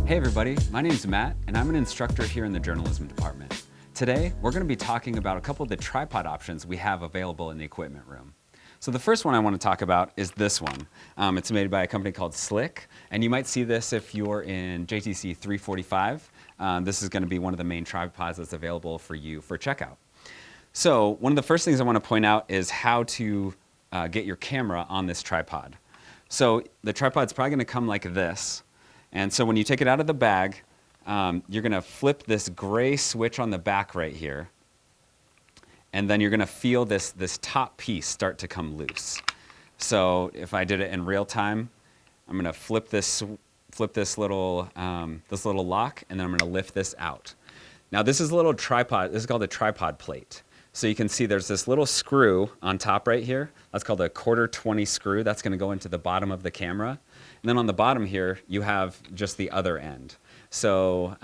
Hey everybody, my name's Matt and I'm an instructor here in the journalism department. Today, we're going to be talking about a couple of the tripod options we have available in the equipment room. So the first one I want to talk about is this one. It's made by a company called Slick, and you might see this if you're in JTC 345. This is going to be one of the main tripods that's available for you for checkout. So one of the first things I want to point out is how to get your camera on this tripod. So the tripod's probably going to come like this. And so when you take it out of the bag, you're going to flip this gray switch on the back right here. And then you're going to feel this top piece start to come loose. So if I did it in real time, I'm going to flip this little lock, and then I'm going to lift this out. Now this is a little tripod. This is called a tripod plate. So you can see there's this little screw on top right here. That's called a 1/4-20 screw. That's going to go into the bottom of the camera. And then on the bottom here, you have just the other end. So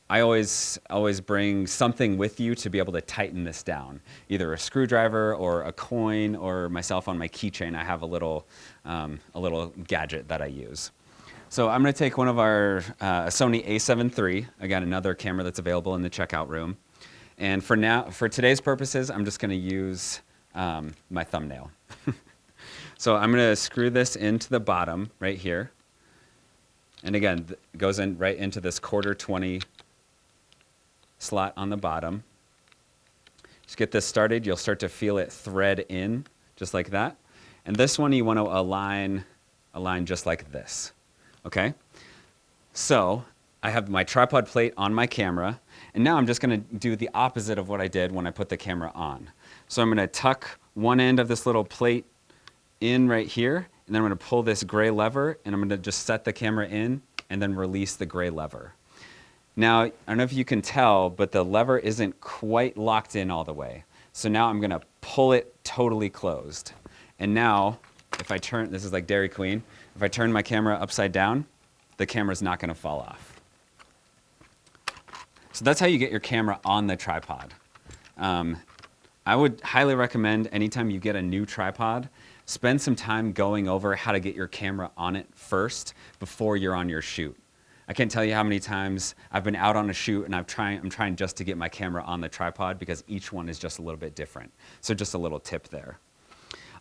I always bring something with you to be able to tighten this down, either a screwdriver or a coin, or myself on my keychain. I have a little gadget that I use. So I'm going to take one of our Sony a7 III, again, another camera that's available in the checkout room. And for today's purposes, I'm just going to use my thumbnail. So I'm going to screw this into the bottom right here. And again, it goes in right into this 1/4-20 slot on the bottom. Just get this started. You'll start to feel it thread in, just like that. And this one you want to align just like this. Okay? So I have my tripod plate on my camera, and now I'm just going to do the opposite of what I did when I put the camera on. So I'm going to tuck one end of this little plate in right here, and then I'm going to pull this gray lever, and I'm going to just set the camera in and then release the gray lever. Now, I don't know if you can tell, but the lever isn't quite locked in all the way. So now I'm going to pull it totally closed. And now, if I turn, this is like Dairy Queen, if I turn my camera upside down, the camera's not going to fall off. So that's how you get your camera on the tripod. I would highly recommend anytime you get a new tripod, spend some time going over how to get your camera on it first before you're on your shoot. I can't tell you how many times I've been out on a shoot and I'm trying just to get my camera on the tripod because each one is just a little bit different. So just a little tip there.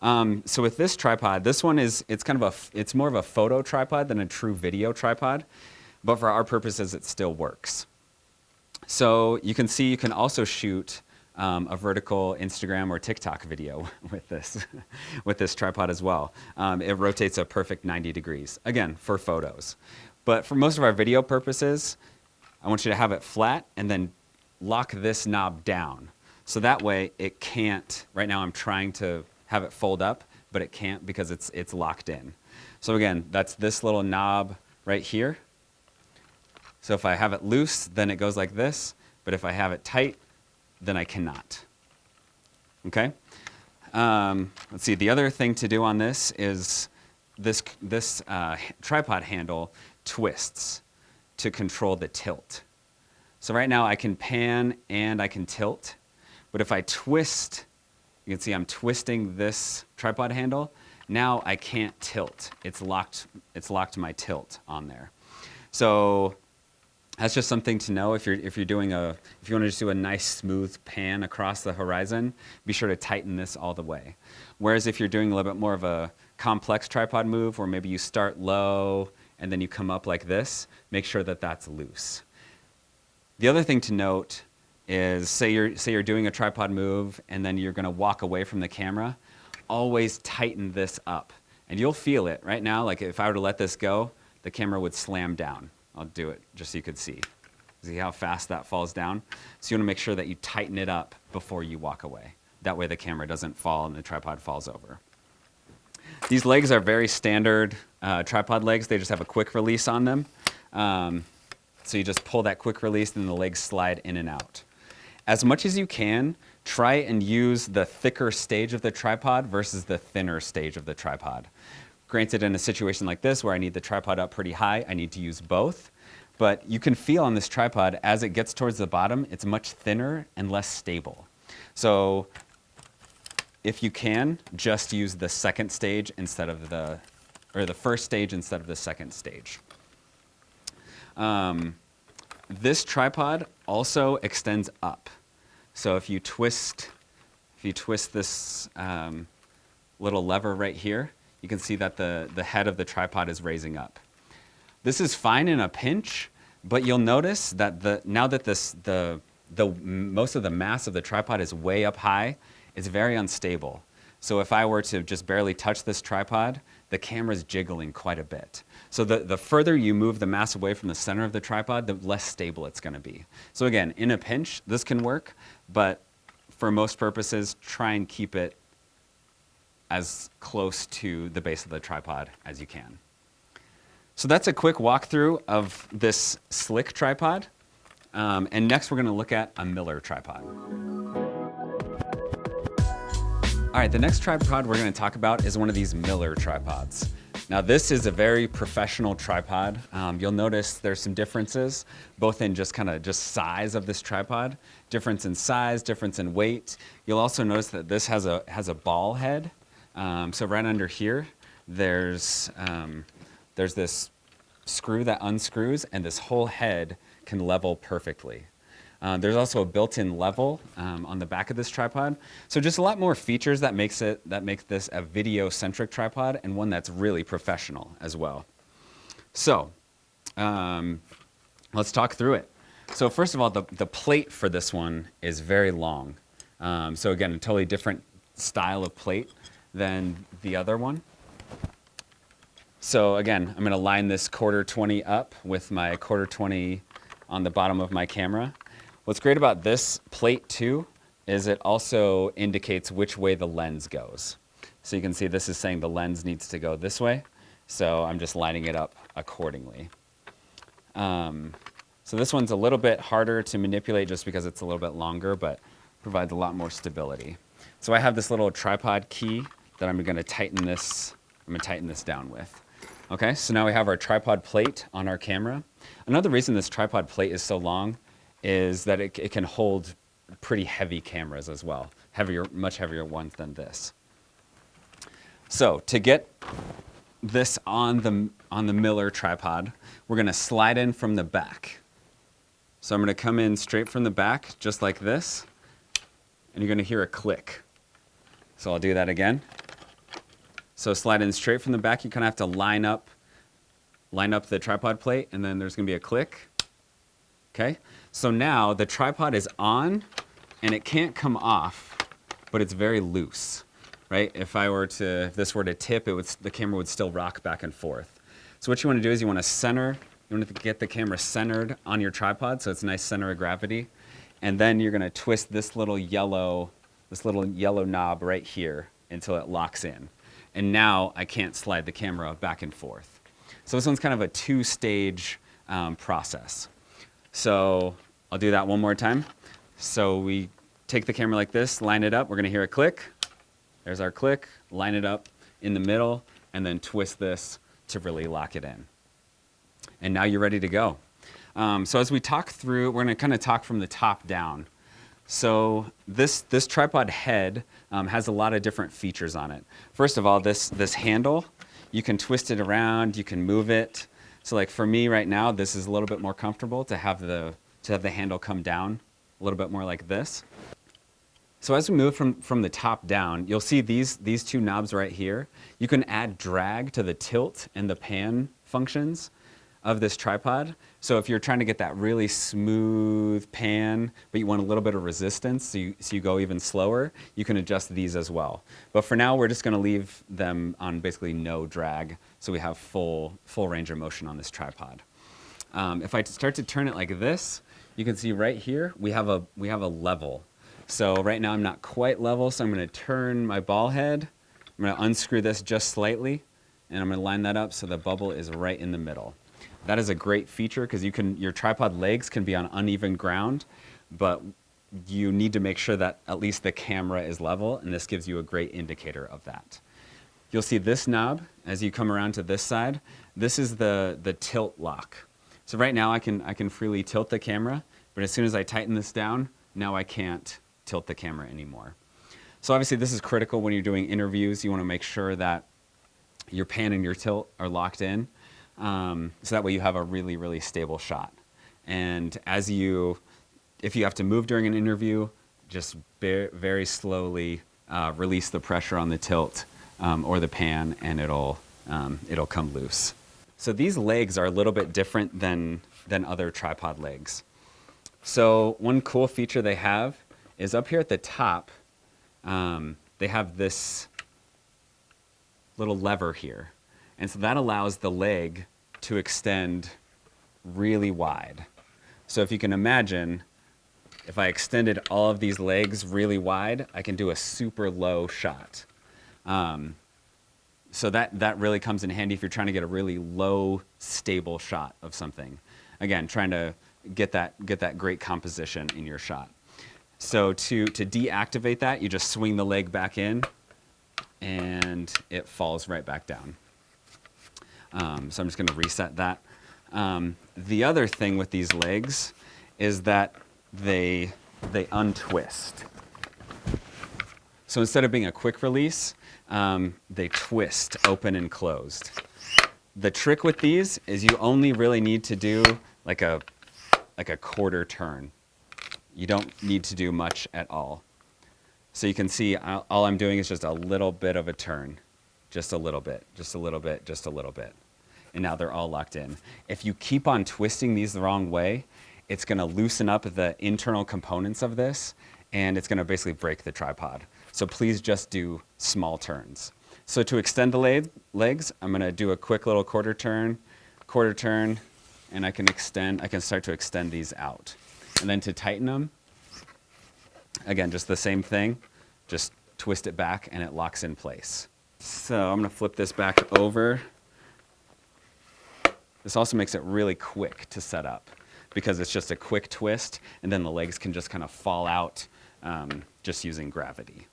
So with this tripod, this one it's more of a photo tripod than a true video tripod, but for our purposes it still works. So you can see you can also shoot a vertical Instagram or TikTok video with this tripod as well. It rotates a perfect 90 degrees, again, for photos. But for most of our video purposes, I want you to have it flat and then lock this knob down. So that way it can't, right now I'm trying to have it fold up, but it can't because it's locked in. So again, that's this little knob right here. So if I have it loose, then it goes like this, but if I have it tight, then I cannot. Okay? Let's see, the other thing to do on this is this tripod handle twists to control the tilt. So right now I can pan and I can tilt, but if I twist, you can see I'm twisting this tripod handle. Now I can't tilt. It's locked my tilt on there. So that's just something to know if you want to just do a nice smooth pan across the horizon, be sure to tighten this all the way. Whereas if you're doing a little bit more of a complex tripod move, where maybe you start low and then you come up like this, make sure that that's loose. The other thing to note is say you're doing a tripod move and then you're going to walk away from the camera, always tighten this up. And you'll feel it right now, like if I were to let this go, the camera would slam down. I'll do it just so you could see. See how fast that falls down? So you want to make sure that you tighten it up before you walk away. That way the camera doesn't fall and the tripod falls over. These legs are very standard tripod legs. They just have a quick release on them. So you just pull that quick release and the legs slide in and out. As much as you can, try and use the thicker stage of the tripod versus the thinner stage of the tripod. Granted, in a situation like this where I need the tripod up pretty high, I need to use both. But you can feel on this tripod, as it gets towards the bottom, it's much thinner and less stable. So if you can, just use the second stage instead of the first stage instead of the second stage. This tripod also extends up. So if you twist this little lever right here, you can see that the head of the tripod is raising up. This is fine in a pinch, but you'll notice that now that most of the mass of the tripod is way up high, it's very unstable. So if I were to just barely touch this tripod, the camera's jiggling quite a bit. So the further you move the mass away from the center of the tripod, the less stable it's going to be. So again, in a pinch, this can work, but for most purposes, try and keep it as close to the base of the tripod as you can. So that's a quick walkthrough of this slick tripod. And next we're going to look at a Miller tripod. All right, the next tripod we're going to talk about is one of these Miller tripods. Now this is a very professional tripod. You'll notice there's some differences, both in just size of this tripod, difference in size, difference in weight. You'll also notice that this has a ball head. So right under here, there's this screw that unscrews, and this whole head can level perfectly. There's also a built-in level on the back of this tripod. So just a lot more features that makes this a video-centric tripod, and one that's really professional as well. So let's talk through it. So first of all, the plate for this one is very long. So again, a totally different style of plate than the other one. So again, I'm going to line this 1/4-20 up with my 1/4-20 on the bottom of my camera. What's great about this plate too is it also indicates which way the lens goes. So you can see this is saying the lens needs to go this way. So I'm just lining it up accordingly. So this one's a little bit harder to manipulate just because it's a little bit longer, but provides a lot more stability. So I have this little tripod key that I'm going to tighten this down with. Okay, so now we have our tripod plate on our camera. Another reason this tripod plate is so long is that it can hold pretty heavy cameras as well, much heavier ones than this. So to get this on the Miller tripod, we're going to slide in from the back. So I'm going to come in straight from the back, just like this, and you're going to hear a click. So I'll do that again. So slide in straight from the back. You kind of have to line up the tripod plate, and then there's going to be a click. Okay, so now the tripod is on, and it can't come off, but it's very loose, right? If this were to tip, the camera would still rock back and forth. So what you want to do is you want to get the camera centered on your tripod, so it's a nice center of gravity, and then you're going to twist this little yellow knob right here until it locks in. And now I can't slide the camera back and forth. So this one's kind of a two-stage process. So I'll do that one more time. So we take the camera like this, line it up, we're going to hear a click. There's our click, line it up in the middle, and then twist this to really lock it in. And now you're ready to go. So as we talk through, we're going to kind of talk from the top down. So this tripod head has a lot of different features on it. First of all, this handle, you can twist it around, you can move it. So like for me right now, this is a little bit more comfortable to have the handle come down a little bit more like this. So as we move from the top down, you'll see these two knobs right here. You can add drag to the tilt and the pan functions of this tripod. So if you're trying to get that really smooth pan, but you want a little bit of resistance, so you go even slower, you can adjust these as well. But for now, we're just going to leave them on basically no drag, so we have full range of motion on this tripod. If I start to turn it like this, you can see right here we have a level. So right now I'm not quite level, so I'm going to turn my ball head. I'm going to unscrew this just slightly, and I'm going to line that up so the bubble is right in the middle. That is a great feature because your tripod legs can be on uneven ground, but you need to make sure that at least the camera is level, and this gives you a great indicator of that. You'll see this knob as you come around to this side. This is the tilt lock. So right now I can freely tilt the camera, but as soon as I tighten this down, now I can't tilt the camera anymore. So obviously this is critical when you're doing interviews. You want to make sure that your pan and your tilt are locked in. So that way you have a really, really stable shot. And if you have to move during an interview, just very slowly release the pressure on the tilt or the pan, and it'll come loose. So these legs are a little bit different than other tripod legs. So one cool feature they have is up here at the top, they have this little lever here. And so that allows the leg to extend really wide. So if you can imagine, if I extended all of these legs really wide, I can do a super low shot. So that really comes in handy if you're trying to get a really low, stable shot of something. Again, trying to get that great composition in your shot. So to deactivate that, you just swing the leg back in, and it falls right back down. So I'm just going to reset that. The other thing with these legs is that they untwist. So instead of being a quick release, they twist open and closed. The trick with these is you only really need to do like a quarter turn. You don't need to do much at all. So you can see all I'm doing is just a little bit of a turn. Just a little bit, just a little bit, just a little bit. And now they're all locked in. If you keep on twisting these the wrong way, it's going to loosen up the internal components of this, and it's going to basically break the tripod. So please just do small turns. So to extend the legs, I'm going to do a quick little quarter turn, and I can start to extend these out. And then to tighten them, again, just the same thing, just twist it back and it locks in place. So I'm going to flip this back over. This also makes it really quick to set up because it's just a quick twist, and then the legs can just kind of fall out just using gravity.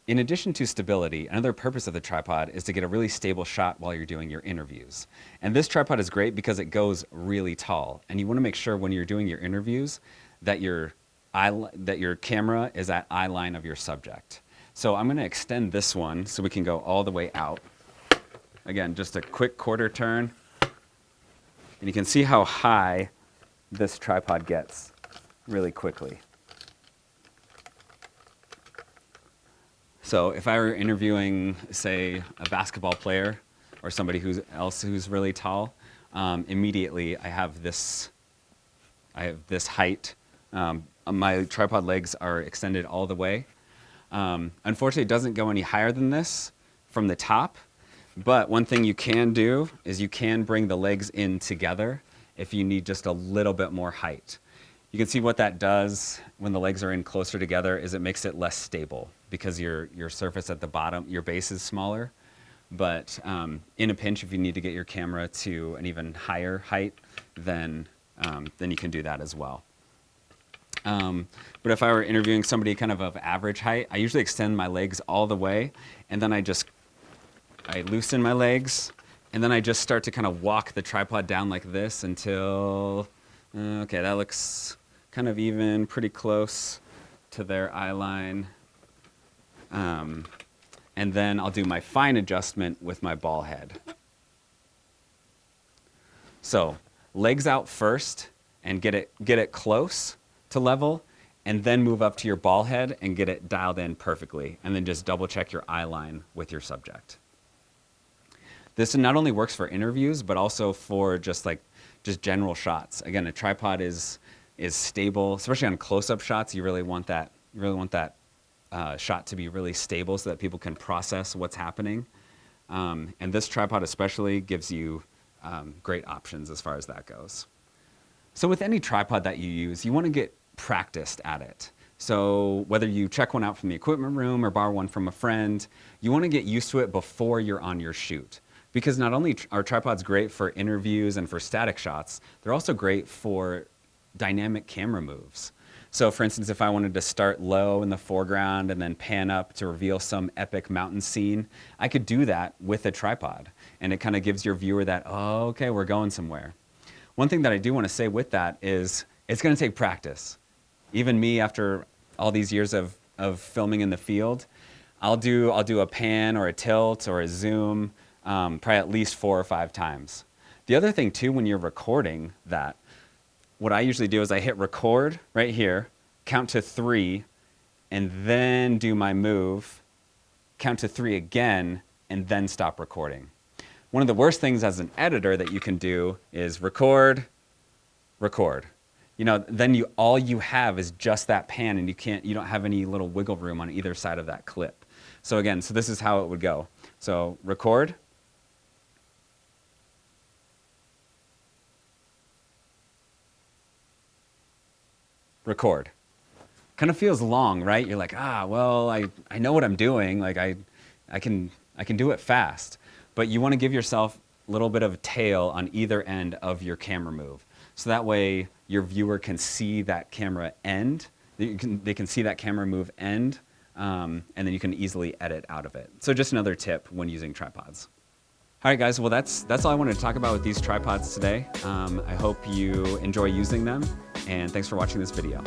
In addition to stability, another purpose of the tripod is to get a really stable shot while you're doing your interviews. And this tripod is great because it goes really tall, and you want to make sure when you're doing your interviews that your camera is at eye line of your subject. So I'm going to extend this one so we can go all the way out. Again, just a quick quarter turn. And you can see how high this tripod gets really quickly. So if I were interviewing, say, a basketball player or somebody who's really tall, immediately I have this height. My tripod legs are extended all the way. Unfortunately, it doesn't go any higher than this from the top. But one thing you can do is you can bring the legs in together if you need just a little bit more height. You can see what that does when the legs are in closer together is it makes it less stable because your surface at the bottom, your base is smaller. But in a pinch, if you need to get your camera to an even higher height, then you can do that as well. But if I were interviewing somebody kind of average height, I usually extend my legs all the way, and then I loosen my legs, and then I just start to kind of walk the tripod down like this until, okay, that looks kind of even, pretty close to their eye line. And then I'll do my fine adjustment with my ball head. So legs out first and get it close to level, and then move up to your ball head and get it dialed in perfectly, and then just double check your eye line with your subject. This not only works for interviews, but also for just general shots. Again, a tripod is stable, especially on close-up shots. You really want that shot to be really stable so that people can process what's happening. And this tripod especially gives you great options as far as that goes. So with any tripod that you use, you want to get practiced at it. So whether you check one out from the equipment room or borrow one from a friend, you want to get used to it before you're on your shoot. Because not only are tripods great for interviews and for static shots, they're also great for dynamic camera moves. So for instance, if I wanted to start low in the foreground and then pan up to reveal some epic mountain scene, I could do that with a tripod. And it kind of gives your viewer that, oh, okay, we're going somewhere. One thing that I do want to say with that is it's going to take practice. Even me, after all these years of filming in the field, I'll do a pan or a tilt or a zoom probably at least 4 or 5 times. The other thing too, when you're recording that, what I usually do is I hit record right here, count to 3, and then do my move, count to 3 again, and then stop recording. One of the worst things as an editor that you can do is record, record. You know, then all you have is just that pan, and you don't have any little wiggle room on either side of that clip. So again, this is how it would go. So record, record. Kind of feels long, right? You're like, well, I know what I'm doing. Like I can do it fast. But you want to give yourself a little bit of a tail on either end of your camera move. So that way your viewer can see that camera end. They can see that camera move end, and then you can easily edit out of it. So just another tip when using tripods. All right, guys, well, that's all I wanted to talk about with these tripods today. I hope you enjoy using them, and thanks for watching this video.